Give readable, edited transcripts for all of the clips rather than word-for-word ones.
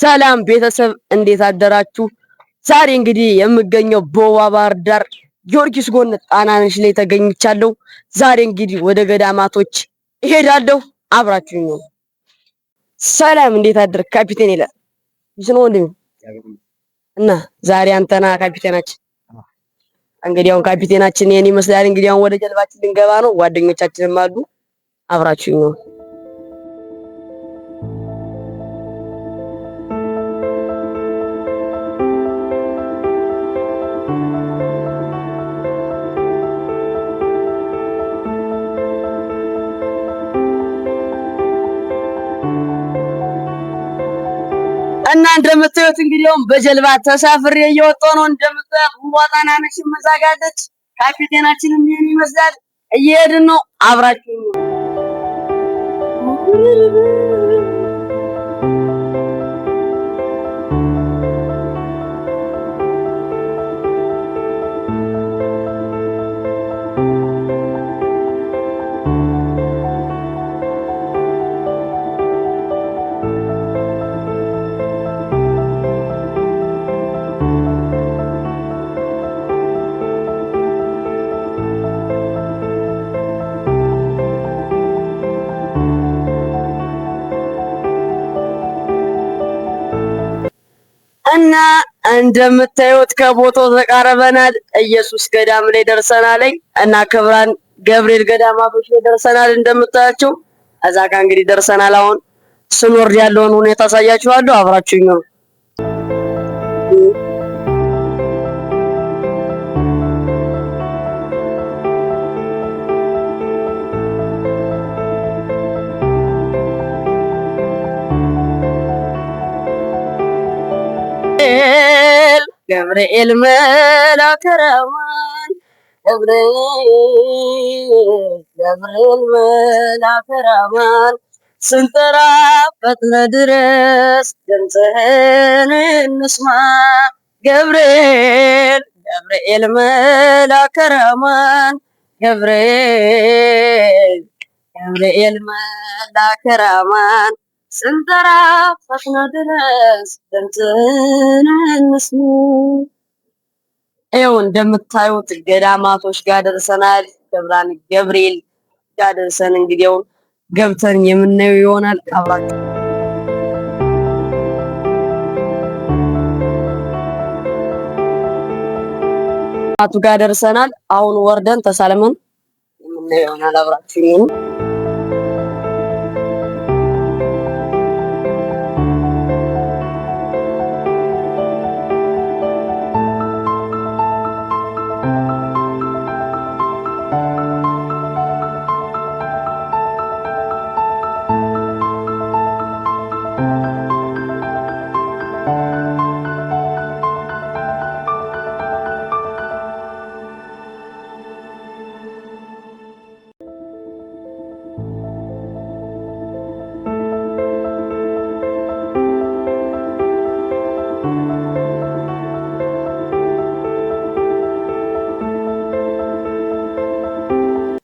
ሰላም ቤተሰብ እንዴት አደራችሁ? ዛሬ እንግዲህ የምገኘው በውባ ባህር ዳር ጊዮርጊስ ጎን ጣናነሽ ላይ ተገኝቻለሁ። ዛሬ እንግዲህ ወደ ገዳማቶች እሄዳለሁ። አብራችሁኝ ነው። ሰላም እንዴት አደርክ ካፒቴን? ይላል ይስነው ወንድሜ እና ዛሬ አንተና ካፒቴናችን እንግዲህ አሁን ካፒቴናችን የኔ ይመስላል። እንግዲህ አሁን ወደ ጀልባችን ልንገባ ነው። ጓደኞቻችንም አሉ። አብራችሁኝ ነው። እና እንደምታዩት እንግዲህ አሁን በጀልባ ተሳፍሬ እየወጣሁ ነው። እንደምታዩት ጣናነሽ መዛጋለች። ካፒቴናችንም ይሄን ይመስላል። እየሄድን ነው። አብራችሁኝ ነው። እና እንደምታዩት ከቦታው ተቃርበናል። ኢየሱስ ገዳም ላይ ደርሰናል እና ክብራን ገብርኤል ገዳማቶች ላይ ደርሰናል። እንደምታያቸው እዛ ጋር እንግዲህ ደርሰናል። አሁን ስንወርድ ያለውን ሁኔታ አሳያችኋለሁ። አብራችሁኝ ነው። ገብርኤል መልአከ ረሕማን ገብርኤል መልአከ ረሕማን ስንጠራ ፈጥነህ ድረስ ድምፅህን እንስማ። ገብርኤል መልአከ ረሕማን ገብርኤል መልአከ ረሕማን ስንጠራ ፈጥነህ ድረስ ድምፅህን እንስማ። ይኸው እንደምታዩት ገዳማቶች ጋር ደርሰናል። ክብራን ገብርኤል ጋር ደርሰን እንግዲህ አሁን ገብተን የምናየው ይሆናል። አብራችሁ ጋር ደርሰናል። አሁን ወርደን ተሳልመን የምናየው ይሆናል። አብራችሁ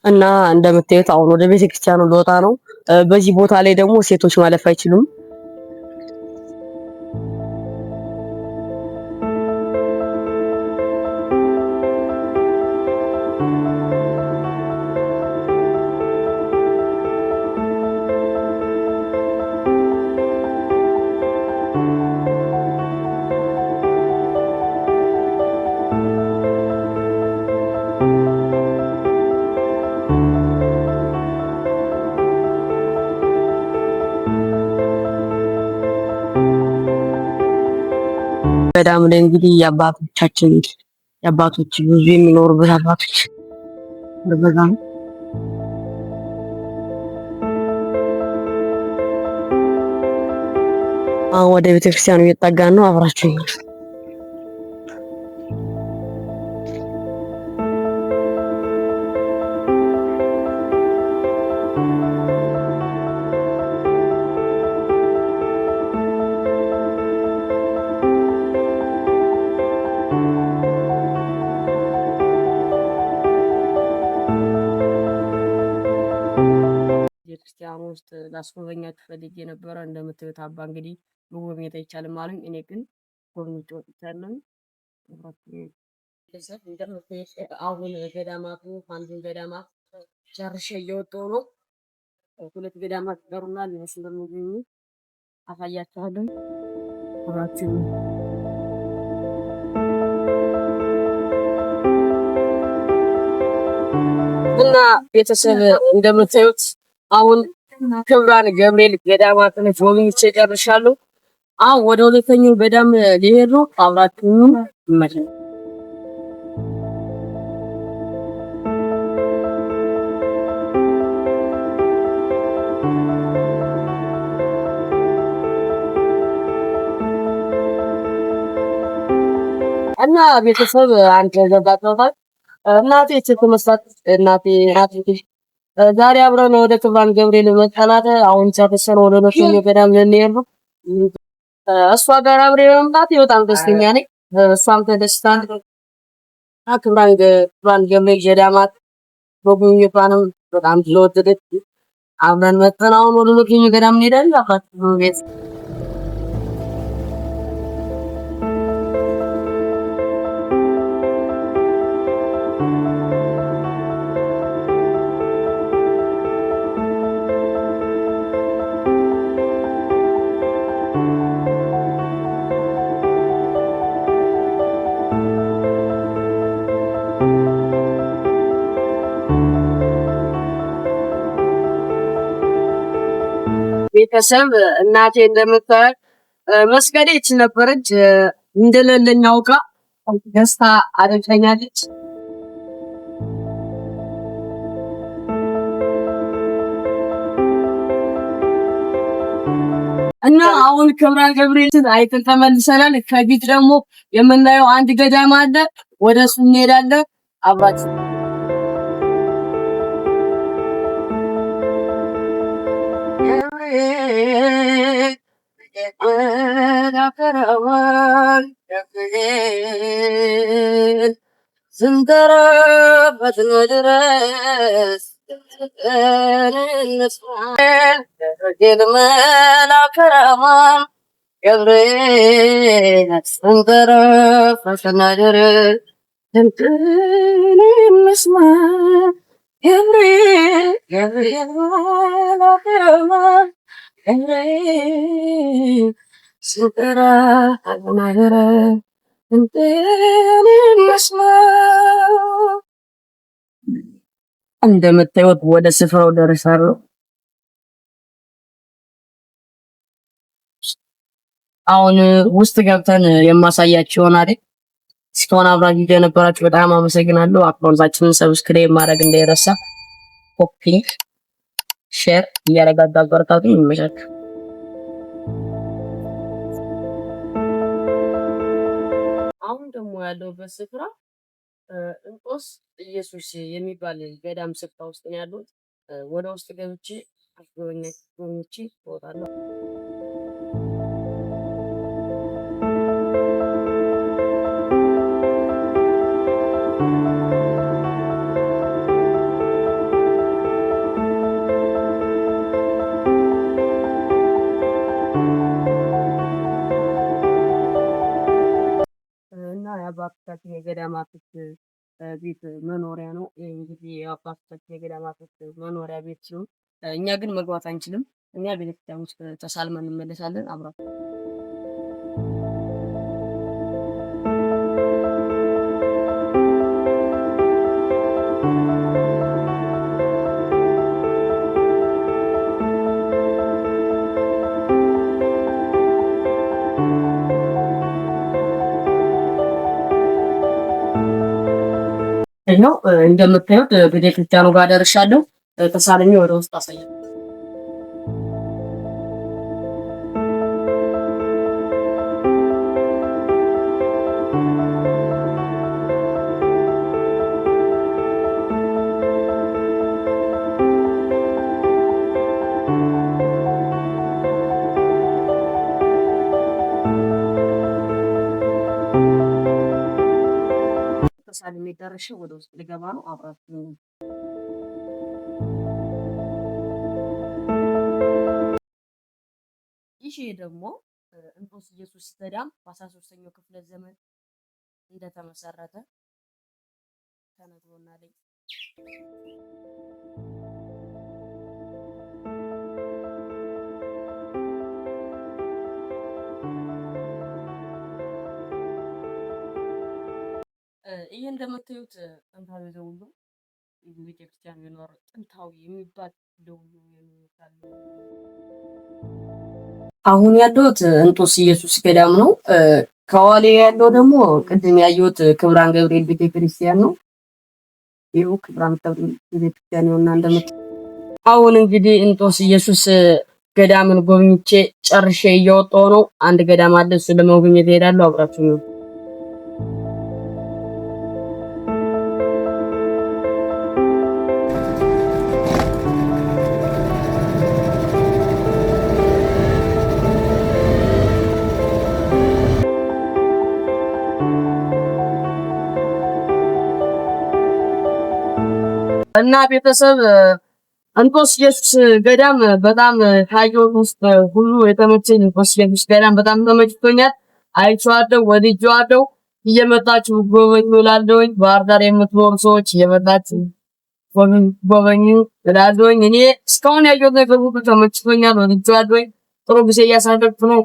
እና እንደምታዩት አሁን ወደ ቤተክርስቲያኑ ልወጣ ነው። በዚህ ቦታ ላይ ደግሞ ሴቶች ማለፍ አይችሉም። ገዳም ላይ እንግዲህ የአባቶች ብዙ የሚኖሩበት አባቶች በዛ ነው። አሁን ወደ ቤተክርስቲያኑ እየተጠጋን ነው። አብራችሁኝ ቤተክርስቲያን ውስጥ ላስጎበኛችሁ ፈልጌ ነበረ። እንደምታዩት አባ እንግዲህ መጎብኘት አይቻልም አሉኝ። እኔ ግን ጎብኝቼ ወጥቻለሁ። አሁን ገዳማቱ አንዱን ገዳማት ጨርሼ እየወጣሁ ነው። ሁለት ገዳማት ይቀሩናል። እነሱ እንደሚገኙ አሳያችኋለሁ። አብራችሁ እና ቤተሰብ እንደምታዩት አሁን ክብራን ገብርኤል ገዳማትን ጎብኝቼ ጨርሻለሁ። አሁን ወደ ሁለተኛው ገዳም ሊሄድ ነው። አብራችሁ ይመቻል። እና ቤተሰብ አንተ ዘባጣው እናቴ ስትመስላት እናቴ ዛሬ አብረን ወደ ክብራን ገብርኤል መጣናት። አሁን ጨርሰን ወደ ሁለተኛው ገዳም ልንሄድ ነው። እሷ ጋር አብሬ መምጣቴ በጣም ደስተኛ ነኝ። እሷም ተደስታለች። ክብራን ገብርኤል ገዳማት በጉብኝቷንም በጣም ስለወደደች አብረን መጥተን አሁን ወደ ሁለተኛው ገዳም እንሄዳለን። አባቱ ቤት ቤተሰብ እናቴ እንደምታውቅ መስገዴ ይችል ነበረች። እንደሌለኝ አውቃ ደስታ አድርጋኛለች። እና አሁን ክብራን ገብርኤልን አይተን ተመልሰናል። ከፊት ደግሞ የምናየው አንድ ገዳም አለ። ወደሱ እንሄዳለን። አብራችሁ ስንተረበት ድረስ መላከራማን ገብርኤል ስንተረበት ድረስ እንስማ ገብርኤል መላከራማን ስንጠራ አናገረ እንደምታዩት ወደ ስፍራው ደርሻለሁ። አሁን ውስጥ ገብተን የማሳያችሁ ይሆናል። እስካሁን አብራችሁ የነበራችሁ በጣም አመሰግናለሁ። አካውንታችንን ሰብስክራይብ ማድረግ እንዳይረሳ። ኮፒ ሼር እያደረጋችሁ አበረታቱኝ። ይመቻችሁ። አሁን ደግሞ ያለሁበት ስፍራ እንጦስ ኢየሱስ የሚባል ገዳም ስፍራ ውስጥ ነው ያለሁት። ወደ ውስጥ ገብቼ ጎብኝቼ እወጣለሁ። የአባቶቻችን የገዳማቶች ቤት መኖሪያ ነው። እንግዲህ የአባቶቻችን የገዳማቶች መኖሪያ ቤት ሲሆን እኛ ግን መግባት አንችልም። እኛ ቤተክርስቲያን ውስጥ ተሳልመን እንመለሳለን። አብራችሁ ነው እንደምታዩት ቤተክርስቲያኑ ጋር ደርሻለሁ። ተሳልሜ ወደ ውስጥ አሳያለሁ። ተሳልሜ ደርሼ ወደ ውስጥ ልገባ ነው። አብራችሁ ትንሽ ደግሞ እንጦስ ኢየሱስ ገዳም በ13ኛው ክፍለ ዘመን እንደተመሰረተ ተነግሮናል። ይሄ እንደምታዩት ጥንታዊ ዘውዱ ቤተክርስቲያን የኖረ ጥንታዊ የሚባል ደውሉ የሚባል አሁን ያለሁት እንጦስ ኢየሱስ ገዳም ነው። ከኋላ ያለው ደግሞ ቅድም ያየሁት ክብራን ገብርኤል ቤተክርስቲያን ነው። ይኸው ክብራን ገብርኤል ቤተክርስቲያን ነውና አሁን እንግዲህ እንጦስ ኢየሱስ ገዳምን ጎብኝቼ ጨርሼ እየወጣሁ ነው። አንድ ገዳም አለ፣ እሱ ለመጎብኘት እሄዳለሁ። አብራችሁ ነው። እና ቤተሰብ እንጦስ ኢየሱስ ገዳም በጣም ካየሁት ውስጥ ሁሉ የተመቸኝ እንጦስ ኢየሱስ ገዳም በጣም ተመችቶኛል። አይቼዋለሁ፣ ወድጄዋለሁ። እየመጣችሁ ጎበኙ እላለሁኝ። ባህር ዳር የምትኖሩ ሰዎች እየመጣችሁ ጎበኙ እላለሁኝ። እኔ እስካሁን ያየሁት ነገር ሁሉ ተመችቶኛል፣ ወድጄዋለሁኝ። ጥሩ ጊዜ እያሳለፍኩ ነው።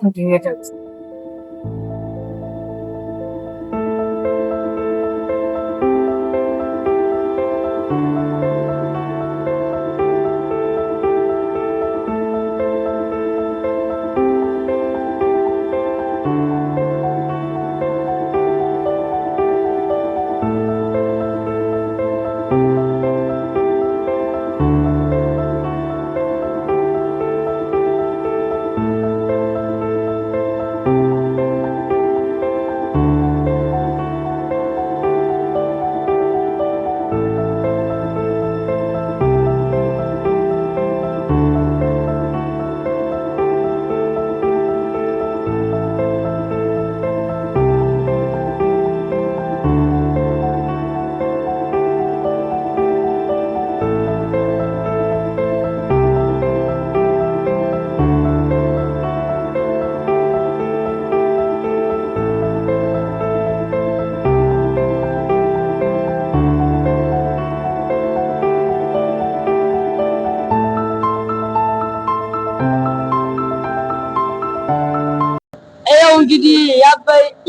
እንግዲህ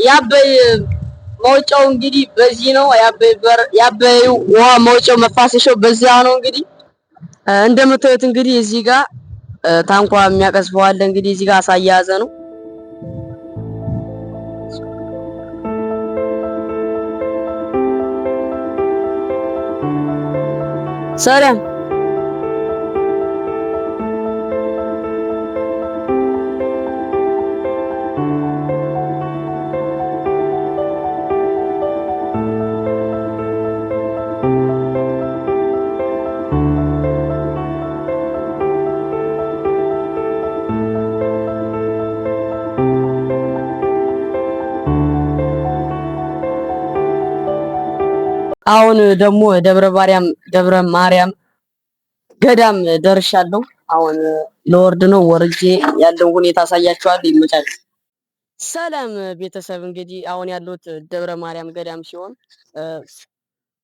ያበይ መውጫው እንግዲህ በዚህ ነው። ያበይ ውሃ መውጫው መፋሰሻው በዚያ ነው። እንግዲህ እንደምታዩት እንግዲህ እዚህ ጋር ታንኳ የሚያቀዝፈው አለ። እንግዲህ እዚህ ጋር አሳ እየያዘ ነው። ሰላም አሁን ደግሞ ደብረ ማርያም ገዳም ደርሻለሁ። አሁን ለወርድ ነው። ወርጄ ያለው ሁኔታ አሳያችኋለሁ። ይመቻል። ሰላም ቤተሰብ፣ እንግዲህ አሁን ያሉት ደብረ ማርያም ገዳም ሲሆን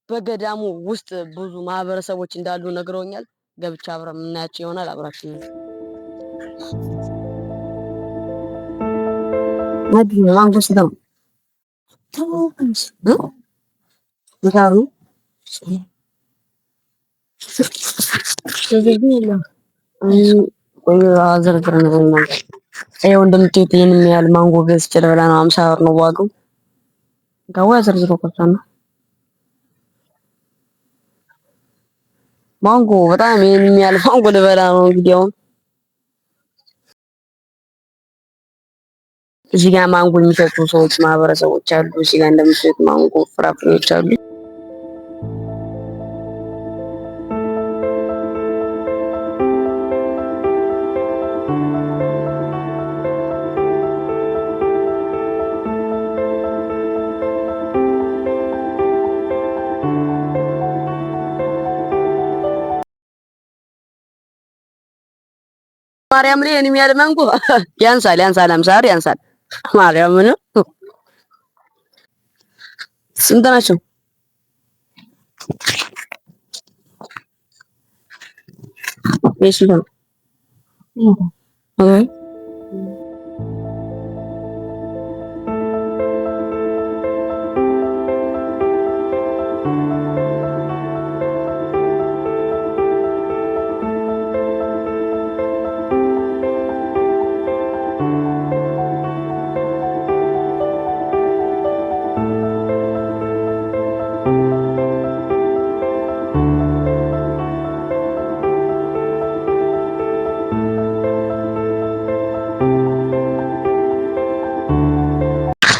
በገዳሙ ውስጥ ብዙ ማህበረሰቦች እንዳሉ ነግረውኛል። ገብቻ አብረን የምናያቸው ይሆናል። አብራችሁ ይኸው እንደምታዩት ይሄንን ያህል ማንጎ ገዝቼ ልበላ ነው። 50 ብር ነው ዋጋው። ጋዋ ዘርዝሮ ቆጣና ማንጎ በጣም ይሄንን ያህል ማንጎ ልበላ ነው። እንግዲህ አሁን እዚህ ጋር ማንጎ የሚሸጡ ሰዎች ማህበረሰቦች አሉ። እዚህ ጋር እንደምታዩት ማንጎ ፍራፍሬዎች አሉ። ማርያም ላይ እኔም ያለማንኩ ያንሳል 50 ብር ያንሳል። ማርያም ምን ስንት ናቸው? እሺ ነው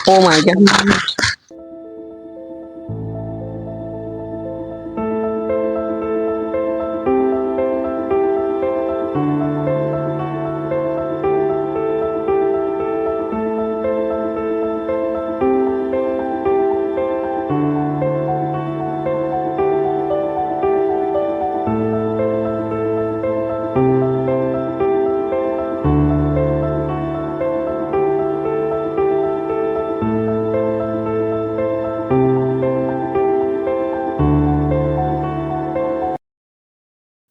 ኦ ማይ ጋድ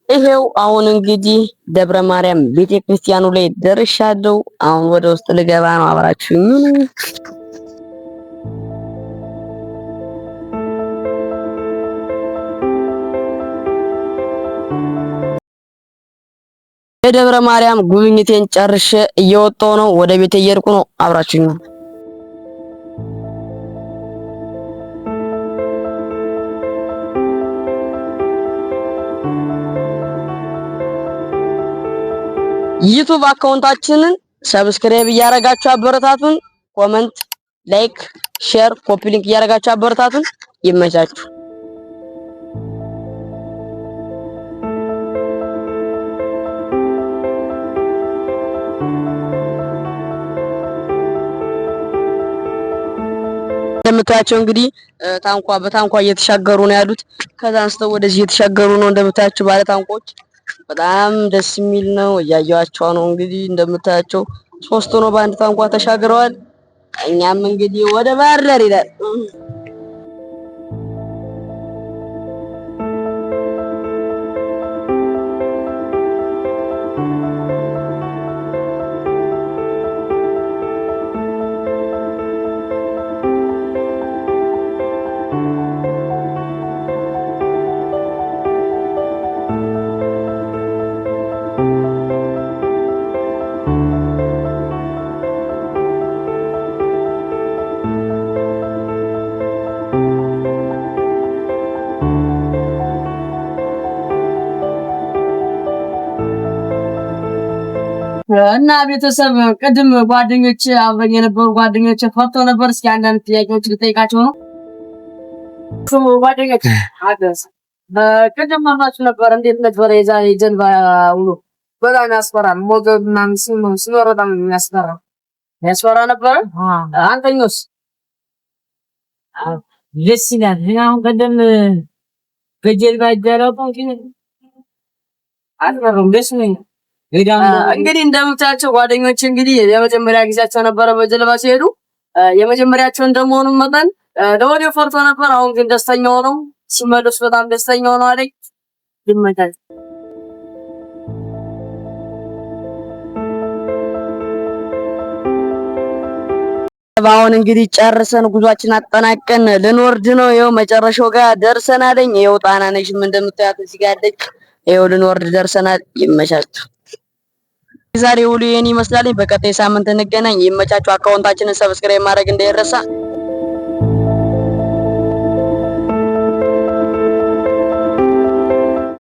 ይሄው አሁን እንግዲህ ደብረ ማርያም ቤተክርስቲያኑ ላይ ደርሻለሁ። አሁን ወደ ውስጥ ልገባ ነው። አብራችሁኝ የደብረ ማርያም ጉብኝቴን ጨርሼ እየወጣሁ ነው። ወደ ቤት እየሄድኩ ነው። አብራችሁኝ ዩቲዩብ አካውንታችንን ሰብስክራይብ እያረጋችሁ አበረታቱን። ኮሜንት፣ ላይክ፣ ሼር፣ ኮፒ ሊንክ እያረጋችሁ አበረታቱን። ይመቻችሁ። እንደምታያቸው እንግዲህ በታንኳ እየተሻገሩ ነው ያሉት። ከዛ አንስተው ወደዚህ እየተሻገሩ ነው እንደምታያቸው ባለ ታንኮች በጣም ደስ የሚል ነው። እያያቸው ነው እንግዲህ እንደምታያቸው ሶስቱ ነው በአንድ ታንኳ ተሻግረዋል። እኛም እንግዲህ ወደ ባህር ዳር ይላል። እና ቤተሰብ ቅድም ጓደኞች አብረኝ የነበሩ ጓደኞች ፈርቶ ነበር። እስኪ አንዳንድ ጥያቄዎች ልጠይቃቸው ነው። ጓደኞች አደስ ቅድም ማማችሁ ነበር። እንዴት ነበር የዛሬ ጀልባ ውሎ? በጣም ያስፈራል። ሞገድ ምናምን ሲኖር በጣም ያስፈራ ነበር። አንተኞስ? ደስ ይላል። አሁን ቀደም በጀልባ ይደረቁ ግን አልፈራም። ደስ ነው። እንግዲህ እንደምታያቸው ጓደኞች እንግዲህ የመጀመሪያ ጊዜያቸው ነበረ በጀልባ ሲሄዱ። የመጀመሪያቸው እንደመሆኑ መጠን ለወዲያው ፈርቶ ነበር። አሁን ግን ደስተኛ ሆነው ሲመለሱ በጣም ደስተኛ ሆነው አይደል? ይመጣል። አሁን እንግዲህ ጨርሰን ጉዟችን አጠናቀን ልንወርድ ነው። ይኸው መጨረሻው ጋር ደርሰናል። ይኸው ጣናነሽም እንደምታያት እዚህ ጋር አለች። ይኸው ልንወርድ ደርሰናል። ይመቻችሁ። ዛሬ ውሎ ይሄን ይመስላል። በቀጣይ ሳምንት እንገናኝ። ይመቻችሁ። አካውንታችንን ሰብስክራይብ ማድረግ እንዳይረሳ።